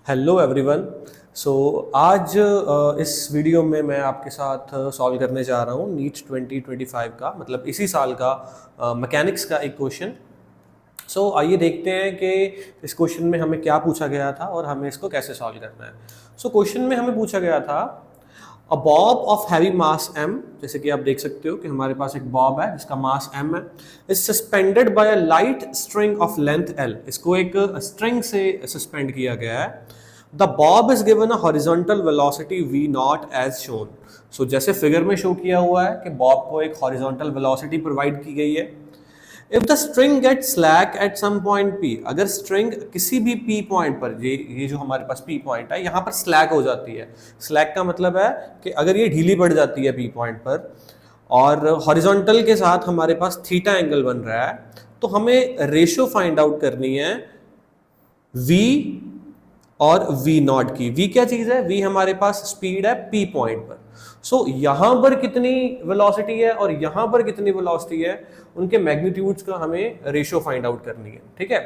Hello everyone. सो आज इस video में मैं आपके साथ सॉल्व करने जा रहा हूँ नीट 2025 का मतलब इसी साल का मैकेनिक्स का एक क्वेश्चन। आइए देखते हैं कि इस क्वेश्चन में हमें क्या पूछा गया था और हमें इसको कैसे सॉल्व करना है। क्वेश्चन में हमें पूछा गया था a bob of heavy mass m, जैसे कि आप देख सकते हो कि हमारे पास एक बॉब है जिसका मास m है, is suspended by a light string of length l। इसको एक स्ट्रिंग से सस्पेंड किया गया है। The bob is given a horizontal velocity v naught as shown. जैसे फिगर में शो किया हुआ है कि बॉब को एक हॉरिजॉन्टल वेलोसिटी प्रोवाइड की गई है। If the string get slack at some point p, अगर स्ट्रिंग किसी भी p पॉइंट पर, ये जो हमारे पास p पॉइंट है यहाँ पर स्लैक हो जाती है। स्लैक का मतलब है कि अगर ये ढीली पड़ जाती है p पॉइंट पर और हॉरिजॉन्टल के साथ हमारे पास थीटा एंगल बन रहा है, तो हमें रेशियो फाइंड आउट करनी है v और v नॉट की। v क्या चीज है? v हमारे पास स्पीड है p पॉइंट पर। यहां पर कितनी वेलोसिटी है और यहां पर कितनी वेलोसिटी है, उनके मैग्नीट्यूड्स का हमें रेशियो फाइंड आउट करनी है। ठीक है,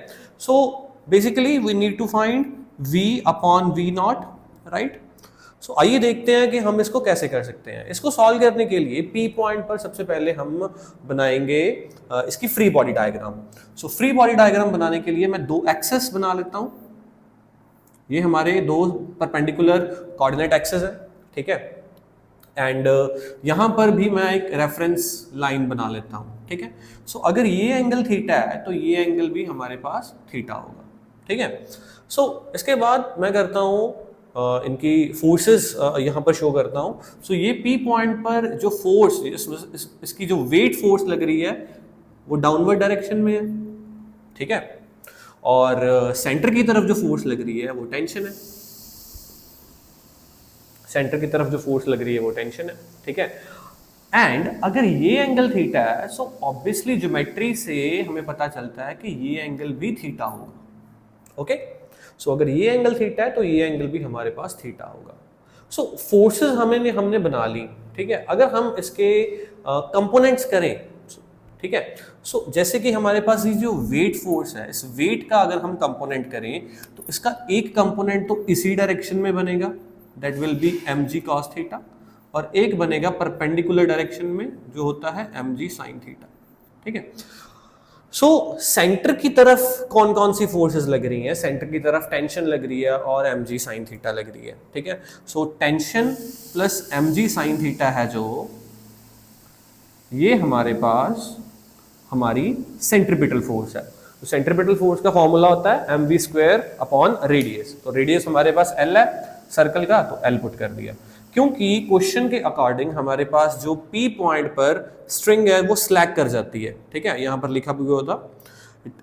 basically we need to find v upon v naught, right. आइए देखते हैं कि हम इसको कैसे कर सकते हैं। इसको सॉल्व करने के लिए p पॉइंट पर सबसे पहले हम बनाएंगे इसकी free body diagram. Free body diagram बनाने के लिए मैं दो एक्सेस बना लेता हूं। ये हमारे दो परपेंडिकुलर कोऑर्डिनेट एक्सेस है, ठीक है। एंड यहां पर भी मैं एक रेफरेंस लाइन बना लेता हूं, ठीक है। अगर ये एंगल थीटा है तो ये एंगल भी हमारे पास थीटा होगा, ठीक है। इसके बाद मैं करता हूं इनकी फोर्सेस यहां पर शो करता हूं। ये पी पॉइंट पर जो फोर्स इसकी जो वेट फोर्स लग रही है वो डाउनवर्ड डायरेक्शन में है, ठीक है। और सेंटर की तरफ जो फोर्स लग रही है वो टेंशन है। सेंटर की तरफ जो फोर्स लग रही है वो टेंशन है, ठीक है। एंड अगर ये एंगल थीटा है, ऑब्वियसली ज्योमेट्री से हमें पता चलता है कि ये एंगल भी थीटा होगा। ओके, अगर ये एंगल थीटा है तो ये एंगल भी हमारे पास थीटा होगा। फोर्सेस हमने बना ली, ठीक है। अगर हम इसके कंपोनेंट्स करें, ठीक है। जैसे कि हमारे पास ये जो वेट फोर्स है, इस वेट का अगर हम कंपोनेंट करें तो इसका एक कंपोनेंट तो इसी डायरेक्शन में बनेगा, that will be mg cos theta, और एक बनेगा परपेंडिकुलर डायरेक्शन में जो होता है mg sin थीटा, ठीक है। सेंटर की तरफ कौन कौन सी फोर्सेस लग रही हैं? सेंटर की तरफ टेंशन लग रही है और mg sin थीटा लग रही है, ठीक है। Tension plus mg sin theta है जो, ये हमारे पास हमारी सेंट्रीपिटल फोर्स है। सेंट्रीपिटल फोर्स का फॉर्मूला होता है mv स्क्वायर अपॉन रेडियस। तो रेडियस हमारे पास l है सर्कल का, तो l पुट कर दिया। क्योंकि क्वेश्चन के अकॉर्डिंग हमारे पास जो p पॉइंट पर स्ट्रिंग है वो स्लैक कर जाती है, ठीक है। यहां पर लिखा भी होता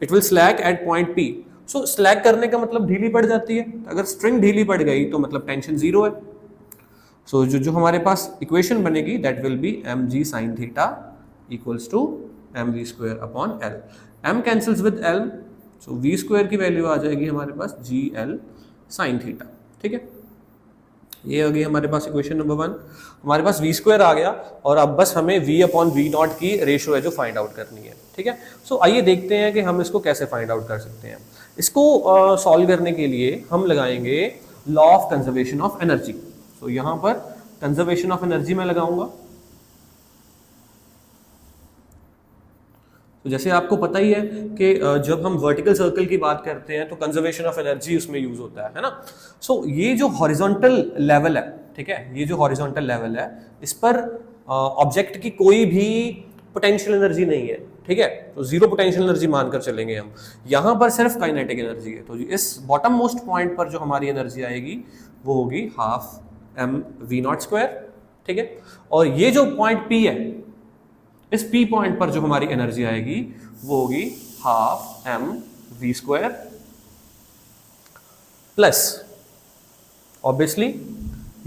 it will slack eight point p। Slack करने का मतलब ढीली पड़ जाती है। अगर स्ट्रिंग ढीली पड़ गई तो मतलब टेंशन जीरो है। जो हमारे पास इक्वेशन बनेगी that will be mg sin theta equals to mv square upon l। m cancels with l, v square की वैल्यू आ जाएगी हमारे पास gl sin थीटा, ठीक है। ये हो गई हमारे पास इक्वेशन नंबर 1। हमारे पास v स्क्वायर आ गया और अब बस हमें v अपॉन v नॉट की रेशियो है जो फाइंड आउट करनी है, ठीक है। आइए देखते हैं कि हम इसको कैसे फाइंड आउट कर सकते हैं। इसको सॉल्व करने के लिए हम लगाएंगे law of conservation of energy. यहां पर कंजर्वेशन ऑफ एनर्जी में लगाऊंगा। जैसे आपको पता ही है कि जब हम वर्टिकल सर्कल की बात करते हैं तो कंजर्वेशन ऑफ एनर्जी उसमें यूज होता है ना। ये जो हॉरिजॉन्टल लेवल है, ठीक है, ये जो हॉरिजॉन्टल लेवल है इस पर ऑब्जेक्ट की कोई भी पोटेंशियल एनर्जी नहीं है, ठीक है। तो जीरो पोटेंशियल एनर्जी मानकर चलेंगे हम। यहां पर सिर्फ काइनेटिक एनर्जी है। तो इस बॉटम मोस्ट पॉइंट पर जो हमारी एनर्जी आएगी वो होगी half m v not square, ठीक है। और ये जो पॉइंट p है, इस p पॉइंट पर जो हमारी एनर्जी आएगी वो होगी half m v square plus obviously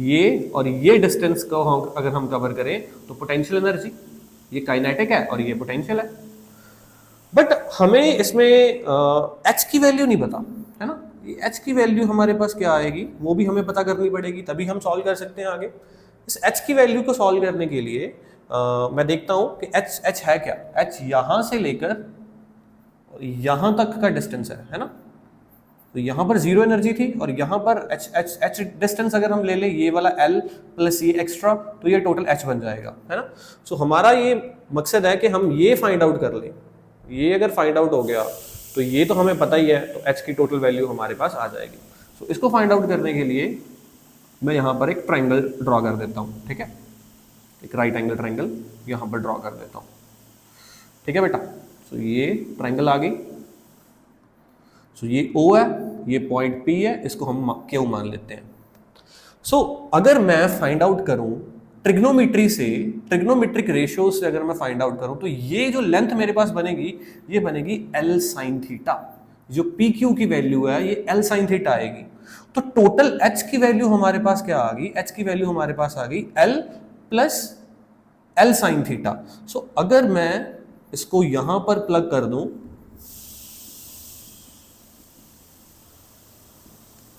ये और ये डिस्टेंस को अगर हम कवर करें तो पोटेंशियल एनर्जी, ये काइनेटिक है और ये पोटेंशियल है। बट हमें इसमें h की वैल्यू नहीं पता है ना। ये h की वैल्यू हमारे पास क्या आएगी वो भी हमें पता करनी पड़ेगी, तभी हम सॉल्व कर सकते हैं आगे। इस h की वैल्यू को सॉल्व करने के लिए मैं देखता हूं कि h है क्या। h यहां से लेकर यहां तक का डिस्टेंस है ना। तो यहाँ पर जीरो एनर्जी थी और यहाँ पर h डिस्टेंस अगर हम ले लें ये वाला l प्लस ये एक्स्ट्रा, तो ये टोटल h बन जाएगा, है ना। सो हमारा ये मकसद है कि हम ये फाइंड आउट कर लें। ये अगर फाइंड आउट हो गया तो ये तो हमें पता ही है, तो h की टोटल वैल्यू हमारे पास आ जाएगी। सो इसको फाइंड आउट करने के लिए मैं यहाँ पर एक ट्राइंगल ड्रॉ कर देता हूँ, ठीक है। एक राइट एंगल ट्राइंगल यहाँ पर ड्रॉ कर देता हूँ, ठीक है बेटा। सो ये ट्राइंगल आ गई। सो ये O है, ये पॉइंट P है, इसको हम Q मान लेते हैं। सो अगर मैं फाइंड आउट करूं ट्रिग्नोमेट्री से, ट्रिग्नोमेट्रिक रेशियो से अगर मैं फाइंड आउट करूं, तो ये जो लेंथ मेरे पास बनेगी ये बनेगी L साइन थीटा। जो PQ की वैल्यू है ये L साइन थीटा आएगी। तो टोटल H की वैल्यू हमारे पास क्या आ गई? H की वैल्यू हमारे पास आ गई L plus L sine theta. सो अगर मैं इसको यहां पर प्लग कर दूं,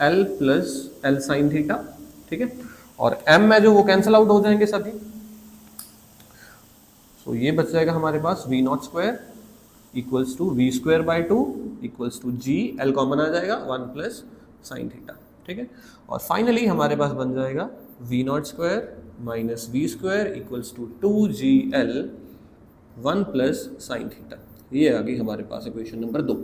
L plus L sine theta, ठीक है, और M में जो वो कैंसिल आउट हो जाएंगे सभी। सो ये बच जाएगा हमारे पास V not square equals to V square by 2 equals to G, L common आ जाएगा 1 प्लस साइन थीटा, ठीक है। और फाइनली हमारे पास बन जाएगा V not square minus V square equals to 2GL 1 plus sine theta. ये आ गई हमारे पास इक्वेशन नंबर 2,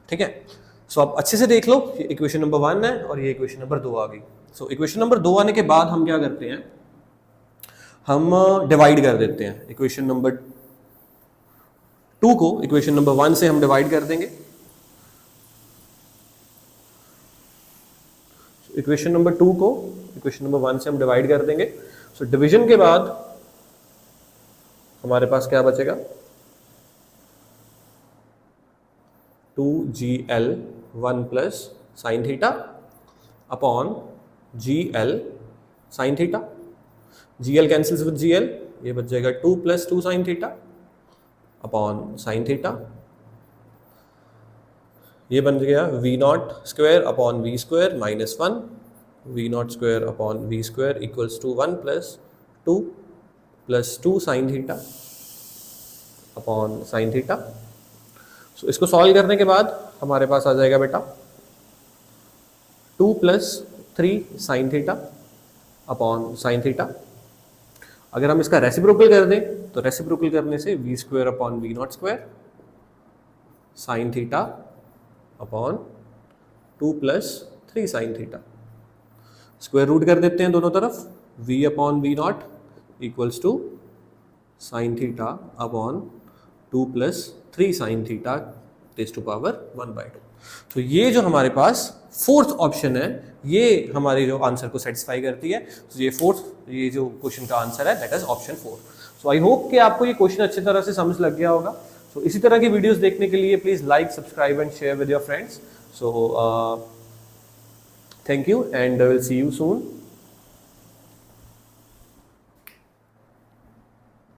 ठीक है। सो आप अच्छे से देख लो, ये इक्वेशन नंबर 1 है और ये इक्वेशन नंबर 2 आ गई। सो इक्वेशन नंबर 2 आने के बाद हम क्या करते हैं, हम डिवाइड कर देते हैं। इक्वेशन नंबर 2 को इक्वेशन नंबर 1 से हम डिवाइड कर देंगे। इक्वेशन नंबर 2 को इक्वेशन नंबर 1 से हम डिवाइड कर देंगे। सो डिवीजन के बाद हमारे पास क्या बचेगा, 2GL 1 plus sine theta upon GL sine theta. GL cancels with GL, ये बच जाएगा 2 plus 2 sine theta upon sine theta. ये बन गया V not square upon V square minus 1, V not square upon V square equals to 1 plus 2 sine theta upon sine theta. So इसको solve करने के बाद हमारे पास आ जाएगा बेटा 2 plus 3 sine theta upon sine theta. अगर हम इसका रेसिप्रोकल कर दें तो रेसिप्रोकल करने से V square upon V not square sine theta upon 2 plus 3 sine theta. Square root कर देते हैं दोनों तरफ, V upon V naught equals to sine theta upon 2 plus 3 sine theta raise to power 1/2। तो ये जो हमारे पास फोर्थ ऑप्शन है, ये हमारे जो आंसर को सेटिस्फाई करती है। तो ये जो क्वेश्चन का आंसर है that is option 4। So I hope कि आपको ये क्वेश्चन अच्छी तरह से समझ लग गया होगा। सो इसी तरह की वीडियोस देखने के लिए please like, subscribe and share with your friends. So thank you and will see you soon.